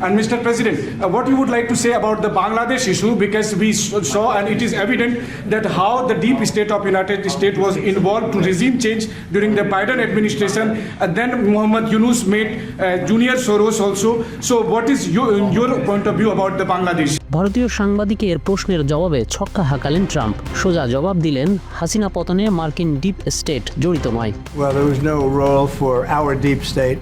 And Mr. President, what you would like to say about the Bangladesh issue, because we saw and it is evident that how the deep state of United States was involved to regime change during the Biden administration, and then Muhammad Yunus made Junior Soros also. So what is your point of view about the Bangladesh? ভারতীয় সাংবাদিকের প্রশ্নের জবাবে ছক্কা হাঁকালেন Trump. সোজা জবাব দিলেন, হাসিনা পতনে মার্কিন ডিপ স্টেট জড়িত নয়। Well, there was no role for our deep state.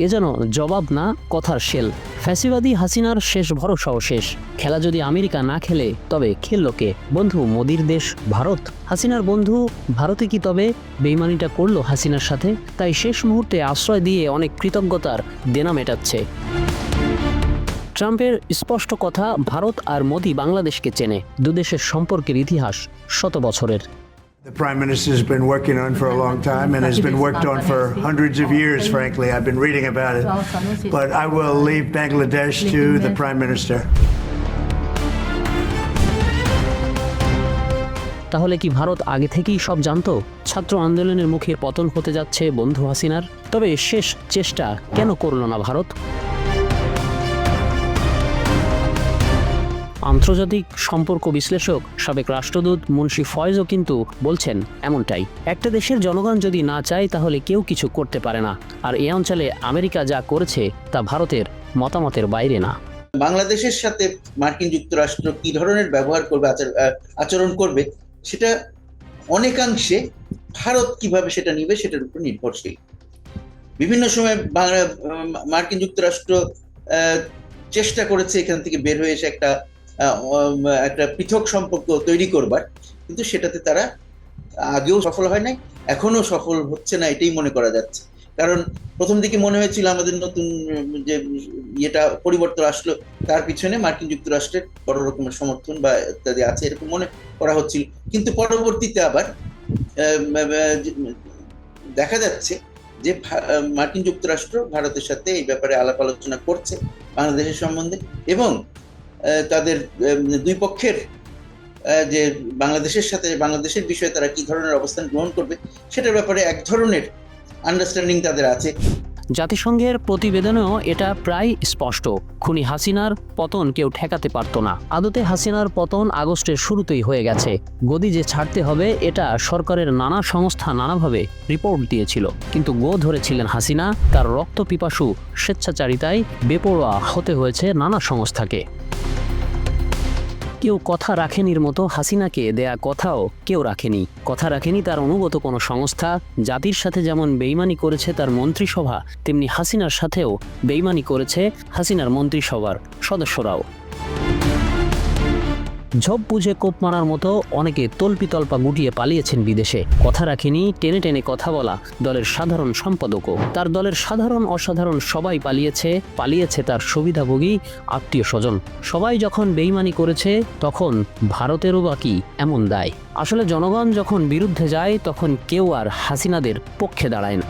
এ যেন জবাব না, কথার শেল। ফ্যাসিবাদী হাসিনার শেষ ভরসাও শেষ। খেলা যদি আমেরিকা না খেলে তবে খেলল কে? বন্ধু মোদির দেশ ভারত। হাসিনার বন্ধু ভারতে কি তবে বেইমানিটা করলো হাসিনার সাথে? তাই শেষ মুহূর্তে আশ্রয় দিয়ে অনেক কৃতজ্ঞতার দেনা মেটাচ্ছে। ট্রাম্পের স্পষ্ট কথা, ভারত আর মোদি বাংলাদেশকে চেনে। দুদেশের সম্পর্কের ইতিহাস শত বছরের। The Prime Minister has been working on for a long time and has been worked on for hundreds of years, frankly. I've been reading about it. But I will leave Bangladesh to the Prime Minister. তাহলে কি ভারত আগে থেকেই সব জানতো? ছাত্র আন্দোলনের মুখে পতন হতে যাচ্ছে বন্ধু হাসিনার। তবে শেষ চেষ্টা কেন করলো না ভারত? আন্তর্জাতিক সম্পর্ক বিশ্লেষক সাবেক রাষ্ট্রদূত মুন্সি ফয়েজও কিন্তু বলছেন এমনটাই। একটা দেশের জনগণ যদি না চায় তাহলে কেউ কিছু করতে পারে না। আর এই অঞ্চলে আমেরিকা যা করেছে তা ভারতের মতামতের বাইরে না। বাংলাদেশের সাথে মার্কিন যুক্তরাষ্ট্র কি ধরনের ব্যবহার করবে, আচরণ করবে, সেটা অনেকাংশে ভারত কিভাবে সেটা নিবে সেটার উপর নির্ভরশীল। বিভিন্ন সময় মার্কিন যুক্তরাষ্ট্র চেষ্টা করেছে এখান থেকে বের হয়ে এসে একটা পৃথক সম্পর্ক তৈরি করবার, কিন্তু সেটাতে তারা আগেও সফল হয় নাই, এখনো সফল হচ্ছে না, এটাই মনে করা যাচ্ছে। কারণ প্রথম দিকে মনে হয়েছিল আমাদের নতুন যে ইয়েটা পরিবর্তন আসলো তার পিছনে মার্কিন যুক্তরাষ্ট্রের বড় রকমের সমর্থন বা ইত্যাদি আছে এরকম মনে করা হচ্ছিল, কিন্তু পরবর্তীতে আবার দেখা যাচ্ছে যে মার্কিন যুক্তরাষ্ট্র ভারতের সাথে এই ব্যাপারে আলাপ আলোচনা করছে বাংলাদেশের সম্বন্ধে, এবং তাদের দুই পক্ষের যে বাংলাদেশের বিষয়ে তারা কি ধরনের অবস্থান গ্রহণ করবে সেটার ব্যাপারে এক ধরনের আন্ডারস্ট্যান্ডিং তাদের আছে। জাতিসংঘের প্রতিবেদনেও এটা প্রায় স্পষ্ট, খুনি হাসিনার পতন কেউ ঠেকাতে পারত না। আদতে হাসিনার পতন আগস্টের শুরুতেই হয়ে গেছে। গদি যে ছাড়তে হবে এটা সরকারের নানা সংস্থা নানাভাবে রিপোর্ট দিয়েছিল, কিন্তু গো ধরেছিলেন হাসিনা। তার রক্ত পিপাসু স্বেচ্ছাচারিতায় বেপরোয়া হতে হয়েছে নানা সংস্থাকে। কেউ কথা রাখেনির মতো হাসিনাকে দেয়া কথাও কেউ রাখেনি। কথা রাখেনি তার অনুগত কোনো সংস্থা। জাতির সাথে যেমন বেইমানি করেছে তার মন্ত্রিসভা, তেমনি হাসিনার সাথেও বেইমানি করেছে হাসিনার মন্ত্রিসভার সদস্যরাও। ঝোপ বুঝে কোপ মারার মতো অনেকে তল্পিতল্পা গুটিয়ে পালিয়েছেন বিদেশে। কথা রাখেনি, টেনে টেনে কথা বলা দলের সাধারণ সম্পাদকও। তার দলের সাধারণ অসাধারণ সবাই পালিয়েছে তার সুবিধাভোগী আত্মীয় স্বজন। সবাই যখন বেইমানি করেছে তখন ভারতেরও বা কি এমন দায়? আসলে জনগণ যখন বিরুদ্ধে যায় তখন কেউ আর হাসিনাদের পক্ষে দাঁড়ায় না।